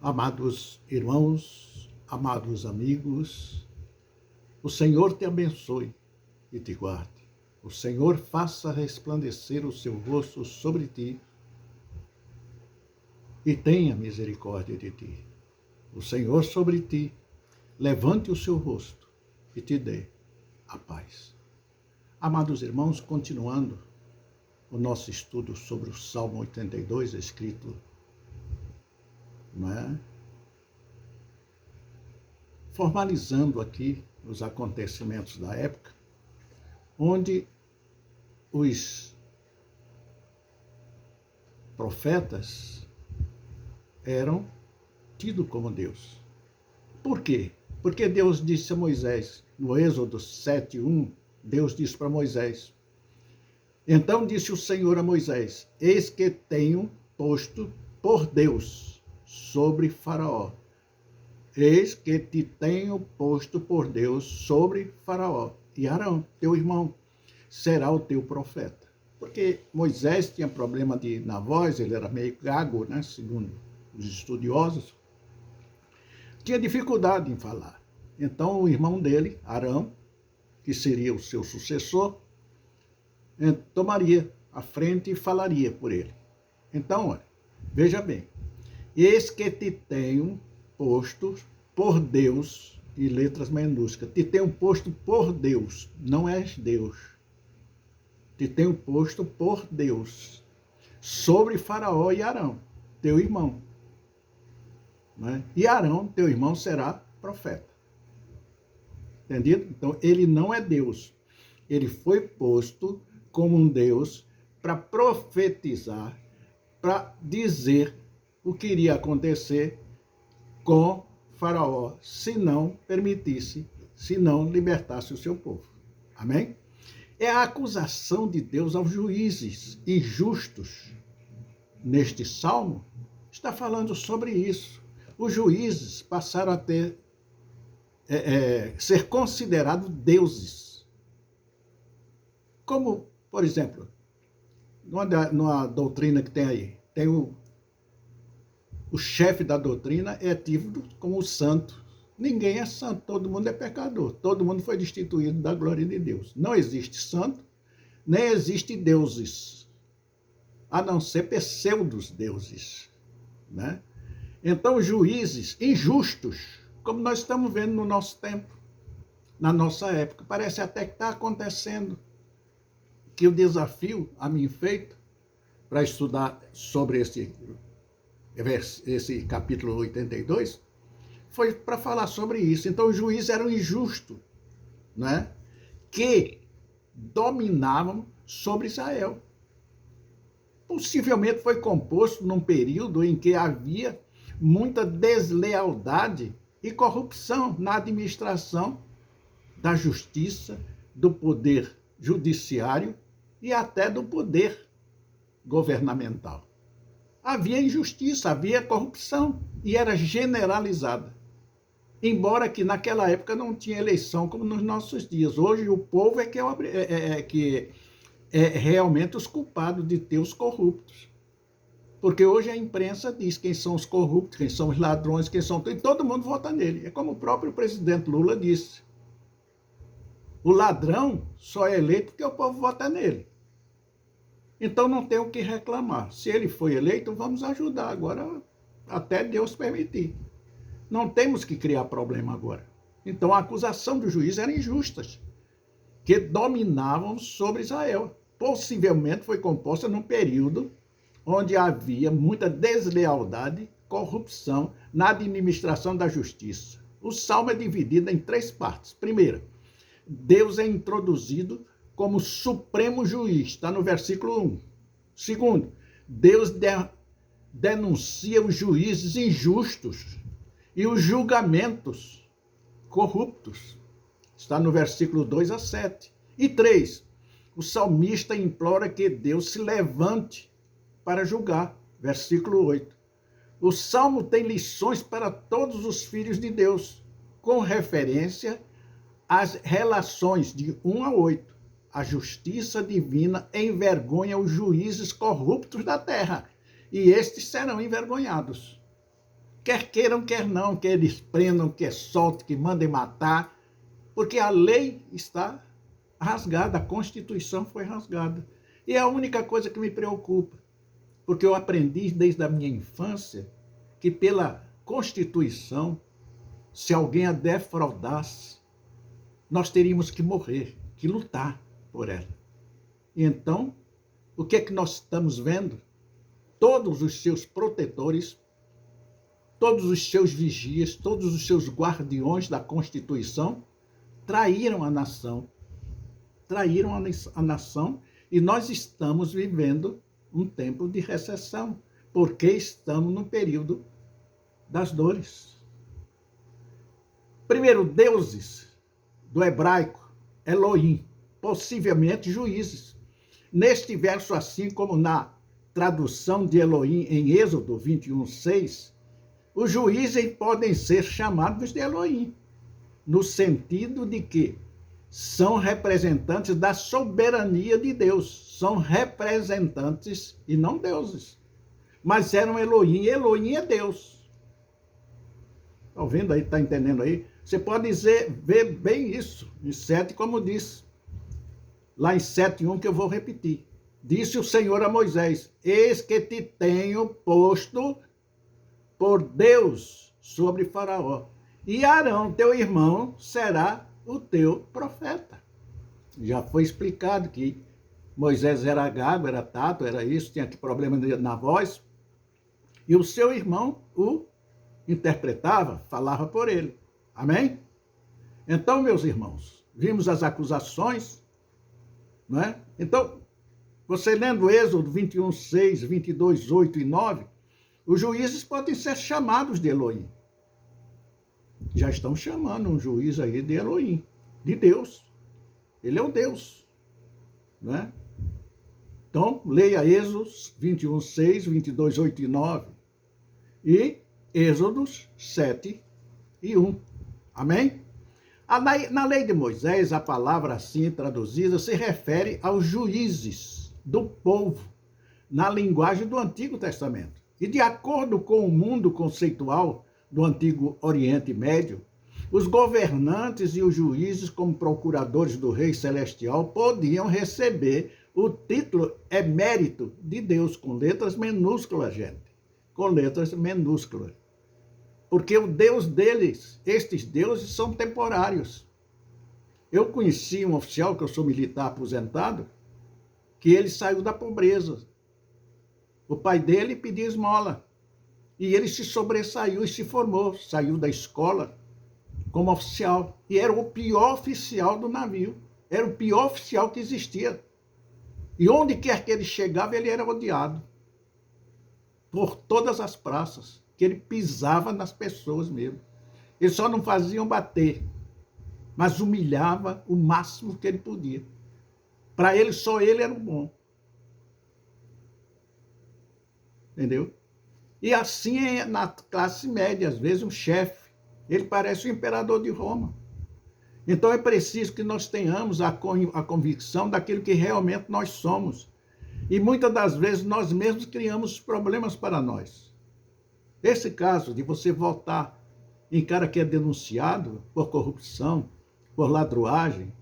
Amados irmãos, amados amigos, o Senhor te abençoe e te guarde. O Senhor faça resplandecer o seu rosto sobre ti e tenha misericórdia de ti. O Senhor sobre ti levante o seu rosto e te dê a paz. Amados irmãos, continuando o nosso estudo sobre o Salmo 82, escrito, formalizando aqui os acontecimentos da época, onde os profetas eram tidos como Deus. Por quê? Porque Deus disse a Moisés, no Êxodo 7:1, Deus disse para Moisés: então disse o Senhor a Moisés: eis que tenho posto por Deus sobre Faraó. Eis que te tenho posto por Deus sobre Faraó. E Arão, teu irmão, será o teu profeta. Porque Moisés tinha problema na voz, ele era meio gago, segundo os estudiosos. Tinha dificuldade em falar. Então o irmão dele, Arão, que seria o seu sucessor, tomaria a frente e falaria por ele. Então, olha, veja bem. Eis que te tenho posto por Deus, e letras minúsculas, te tenho posto por Deus, não és Deus. Te tenho posto por Deus, sobre Faraó e Arão, teu irmão. E Arão, teu irmão, será profeta. Entendido? Então, ele não é Deus. Ele foi posto como um Deus para profetizar, para dizer o que iria acontecer com Faraó, se não permitisse, se não libertasse o seu povo. Amém? É a acusação de Deus aos juízes injustos. Neste salmo, está falando sobre isso. Os juízes passaram a ser considerados deuses. Como, por exemplo, numa doutrina que tem aí, tem o chefe da doutrina é tido como santo. Ninguém é santo, todo mundo é pecador. Todo mundo foi destituído da glória de Deus. Não existe santo, nem existe deuses, a não ser pseudos deuses. Então, juízes injustos, como nós estamos vendo no nosso tempo, na nossa época, parece até que está acontecendo, que o desafio a mim feito para estudar sobre esse capítulo 82, foi para falar sobre isso. Então, os juízes eram injustos, que dominavam sobre Israel. Possivelmente foi composto num período em que havia muita deslealdade e corrupção na administração da justiça, do poder judiciário e até do poder governamental. Havia injustiça, havia corrupção e era generalizada. Embora que naquela época não tinha eleição como nos nossos dias. Hoje o povo é que é realmente os culpados de ter os corruptos. Porque hoje a imprensa diz quem são os corruptos, quem são os ladrões, quem são... E todo mundo vota nele. É como o próprio presidente Lula disse. O ladrão só é eleito porque o povo vota nele. Então não tem o que reclamar. Se ele foi eleito, vamos ajudar agora, até Deus permitir. Não temos que criar problema agora. Então a acusação do juiz era injusta, que dominavam sobre Israel. Possivelmente foi composta num período onde havia muita deslealdade, corrupção na administração da justiça. O salmo é dividido em 3 partes. Primeira, Deus é introduzido como supremo juiz, está no versículo 1. Segundo, Deus denuncia os juízes injustos e os julgamentos corruptos, está no versículo 2 a 7. E 3, o salmista implora que Deus se levante para julgar, versículo 8. O salmo tem lições para todos os filhos de Deus, com referência às relações de 1 a 8. A justiça divina envergonha os juízes corruptos da terra, e estes serão envergonhados. Quer queiram, quer não, quer eles prendam, quer soltem, que mandem matar, porque a lei está rasgada, a Constituição foi rasgada. E é a única coisa que me preocupa, porque eu aprendi desde a minha infância que pela Constituição, se alguém a defraudasse, nós teríamos que morrer, que lutar por ela. E então, o que é que nós estamos vendo? Todos os seus protetores, todos os seus vigias, todos os seus guardiões da Constituição traíram a nação. Traíram a nação e nós estamos vivendo um tempo de recessão, porque estamos no período das dores. Primeiro, deuses do hebraico, Elohim, possivelmente juízes. Neste verso, assim como na tradução de Elohim em Êxodo 21:6, os juízes podem ser chamados de Elohim, no sentido de que são representantes da soberania de Deus, são representantes e não deuses, mas eram Elohim, Elohim é Deus. Está ouvindo aí, está entendendo aí? Você pode ver bem isso, em 7, como diz, lá em 7:1, que eu vou repetir. Disse o Senhor a Moisés: eis que te tenho posto por Deus sobre Faraó, e Arão, teu irmão, será o teu profeta. Já foi explicado que Moisés era gago, era tato, era isso, tinha problema na voz, e o seu irmão o interpretava, falava por ele. Amém? Então, meus irmãos, vimos as acusações, não é? Então, você lendo Êxodo 21:6, 22:8 e 9, os juízes podem ser chamados de Elohim. Já estão chamando um juiz aí de Elohim, de Deus. Ele é o Deus, né? Então, leia Êxodo 21:6, 22:8 e 9 e Êxodos 7:1. Amém? Na lei de Moisés, a palavra assim traduzida se refere aos juízes do povo, na linguagem do Antigo Testamento. E de acordo com o mundo conceitual do Antigo Oriente Médio, os governantes e os juízes, como procuradores do Rei Celestial, podiam receber o título emérito de Deus, com letras minúsculas, gente. Com letras minúsculas. Porque o Deus deles, estes deuses, são temporários. Eu conheci um oficial, que eu sou militar aposentado, que ele saiu da pobreza. O pai dele pedia esmola. E ele se sobressaiu e se formou. Saiu da escola como oficial. E era o pior oficial do navio. Era o pior oficial que existia. E onde quer que ele chegava, ele era odiado. Por todas as praças. Que ele pisava nas pessoas mesmo. Eles só não faziam bater, mas humilhava o máximo que ele podia. Para ele, só ele era o bom. Entendeu? E assim é na classe média, às vezes um chefe. Ele parece o imperador de Roma. Então é preciso que nós tenhamos a convicção daquilo que realmente nós somos. E muitas das vezes nós mesmos criamos problemas para nós. Esse caso de você votar em cara que é denunciado por corrupção, por ladruagem,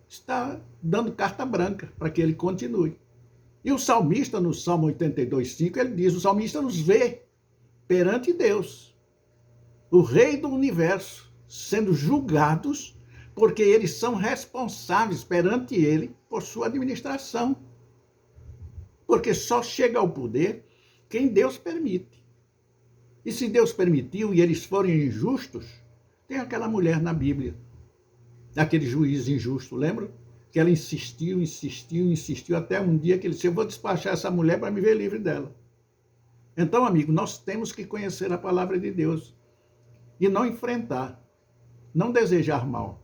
está dando carta branca para que ele continue. E o salmista, no Salmo 82:5, ele diz, o salmista nos vê perante Deus, o Rei do Universo, sendo julgados, porque eles são responsáveis perante ele por sua administração. Porque só chega ao poder quem Deus permite. E se Deus permitiu e eles forem injustos, tem aquela mulher na Bíblia, aquele juiz injusto, lembra? Que ela insistiu, até um dia que ele disse, eu vou despachar essa mulher para me ver livre dela. Então, amigo, nós temos que conhecer a palavra de Deus e não enfrentar, não desejar mal,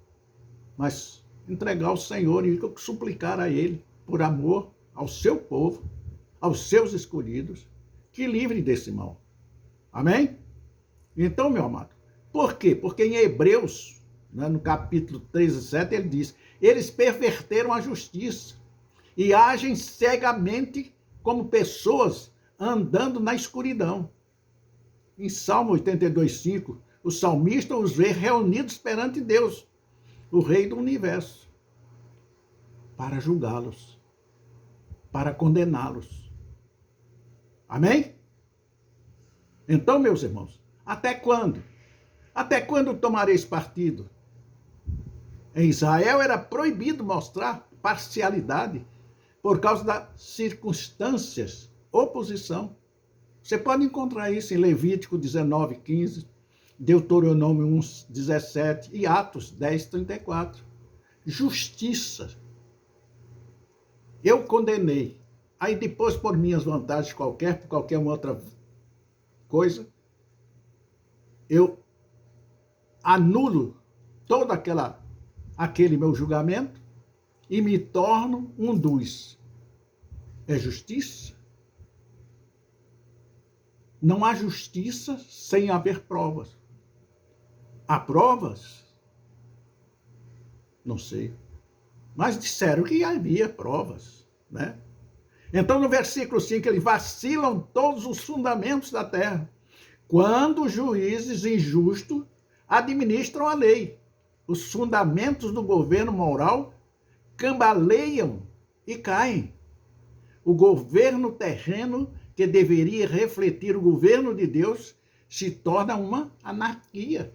mas entregar ao Senhor e suplicar a Ele, por amor ao seu povo, aos seus escolhidos, que livre desse mal. Amém? Então, meu amado, por quê? Porque em Hebreus, né, no capítulo 13:7, ele diz, eles perverteram a justiça e agem cegamente como pessoas andando na escuridão. em Salmo 82:5, o salmista os vê reunidos perante Deus, o Rei do universo, para julgá-los, para condená-los. Amém? Então, meus irmãos, até quando? Até quando tomareis partido? Em Israel era proibido mostrar parcialidade por causa das circunstâncias, oposição. Você pode encontrar isso em Levítico 19:15, Deuteronômio 1:17 e Atos 10:34. Justiça. Eu condenei. Aí depois, por minhas vantagens por qualquer outra coisa, eu anulo todo aquele meu julgamento e me torno um dos. É justiça? Não há justiça sem haver provas. Há provas? Não sei. Mas disseram que havia provas, né? Então, no versículo 5, ele vacilam todos os fundamentos da terra, quando os juízes injustos administram a lei. Os fundamentos do governo moral cambaleiam e caem. O governo terreno, que deveria refletir o governo de Deus, se torna uma anarquia.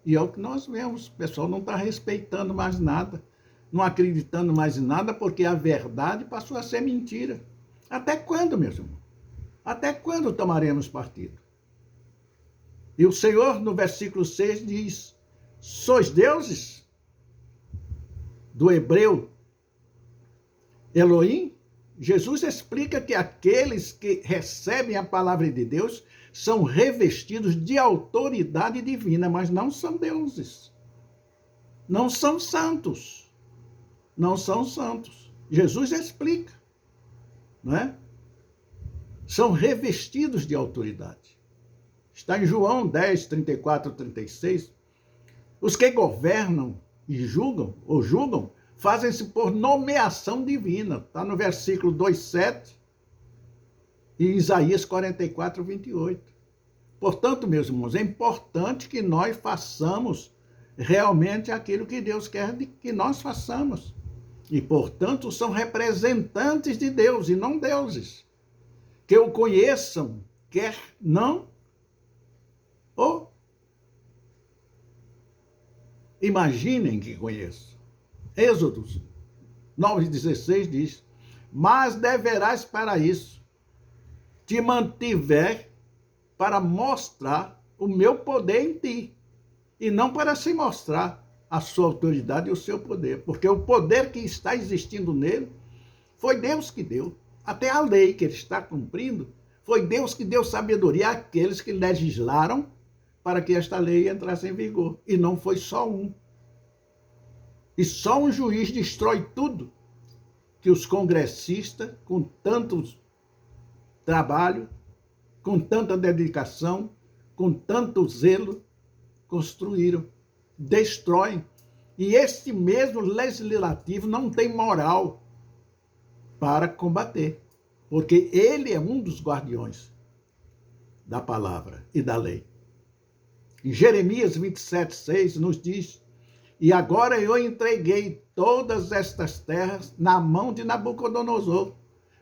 E é o que nós vemos. O pessoal não está respeitando mais nada, não acreditando mais em nada, porque a verdade passou a ser mentira. Até quando, meus irmãos? Até quando tomaremos partido? E o Senhor, no versículo 6, diz: sois deuses? Do hebreu Elohim. Jesus explica que aqueles que recebem a palavra de Deus são revestidos de autoridade divina, mas não são deuses. Não são santos. Não são santos. Jesus explica, não é? São revestidos de autoridade. Está em João 10, 34, 36. Os que governam e julgam, fazem-se por nomeação divina. Está no versículo 2:7 e Isaías 44, 28. Portanto, meus irmãos, é importante que nós façamos realmente aquilo que Deus quer que nós façamos. E, portanto, são representantes de Deus e não deuses. Que o conheçam, quer não, ou imaginem que conheçam. Êxodo 9:16 diz: mas deverás para isso te mantiver para mostrar o meu poder em ti, e não para se mostrar a sua autoridade e o seu poder, porque o poder que está existindo nele foi Deus que deu. Até a lei que ele está cumprindo, foi Deus que deu sabedoria àqueles que legislaram para que esta lei entrasse em vigor, e não foi só um. E só um juiz destrói tudo que os congressistas, com tanto trabalho, com tanta dedicação, com tanto zelo, construíram. Destroem. E este mesmo legislativo não tem moral para combater, porque ele é um dos guardiões da palavra e da lei. Em Jeremias 27:6 nos diz: e agora eu entreguei todas estas terras na mão de Nabucodonosor,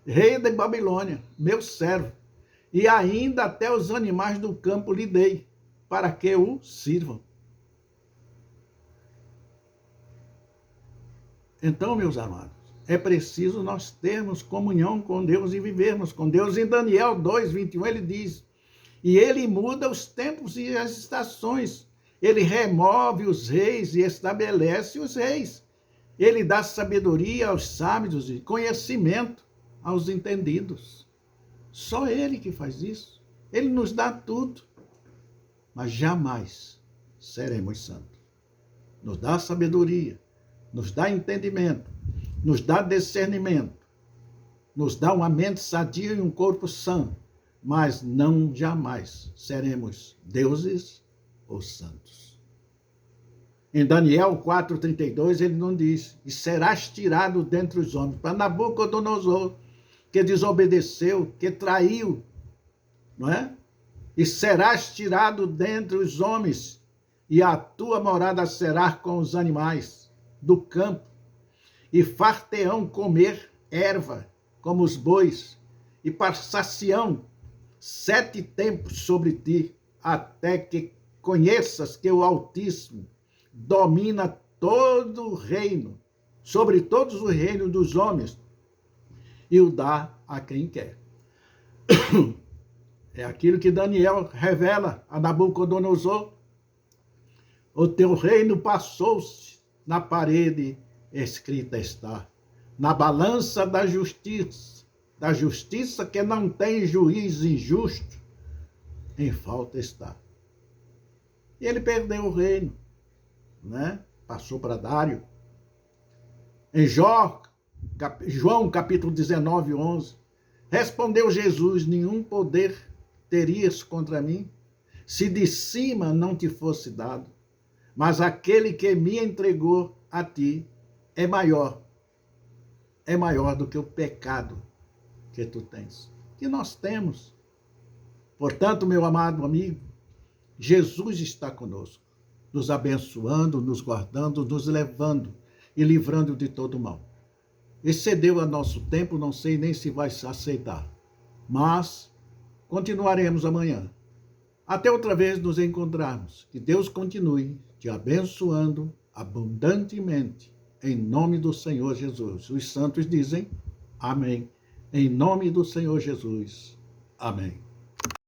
rei da Babilônia, meu servo, e ainda até os animais do campo lhe dei, para que o sirvam. Então, meus amados, é preciso nós termos comunhão com Deus e vivermos com Deus. Em Daniel 2:21 ele diz: e ele muda os tempos e as estações. Ele remove os reis e estabelece os reis. Ele dá sabedoria aos sábios e conhecimento aos entendidos. Só ele que faz isso. Ele nos dá tudo. Mas jamais seremos santos. Nos dá sabedoria, nos dá entendimento, nos dá discernimento, nos dá uma mente sadia e um corpo sã, mas não jamais seremos deuses ou santos. Em Daniel 4:32 ele não diz: e serás tirado dentre os homens, para Nabucodonosor, que desobedeceu, que traiu, não é? e serás tirado dentre os homens, e a tua morada será com os animais do campo, e far-te-ão comer erva, como os bois, e passar-se-ão 7 tempos sobre ti, até que conheças que o Altíssimo domina todo o reino, sobre todos os reinos dos homens, e o dá a quem quer. É aquilo que Daniel revela a Nabucodonosor. O teu reino passou-se, na parede escrita está, na balança da justiça que não tem juiz injusto, em falta está. E ele perdeu o reino, né? Passou para Dário. Em João capítulo 19, 11, respondeu Jesus: nenhum poder terias contra mim, se de cima não te fosse dado, mas aquele que me entregou a ti é maior do que o pecado que tu tens, que nós temos. Portanto, meu amado amigo, Jesus está conosco, nos abençoando, nos guardando, nos levando e livrando de todo mal. Excedeu a nosso tempo, não sei nem se vai se aceitar, mas continuaremos amanhã. Até outra vez nos encontrarmos. Que Deus continue te abençoando abundantemente, em nome do Senhor Jesus. Os santos dizem amém. Em nome do Senhor Jesus. Amém.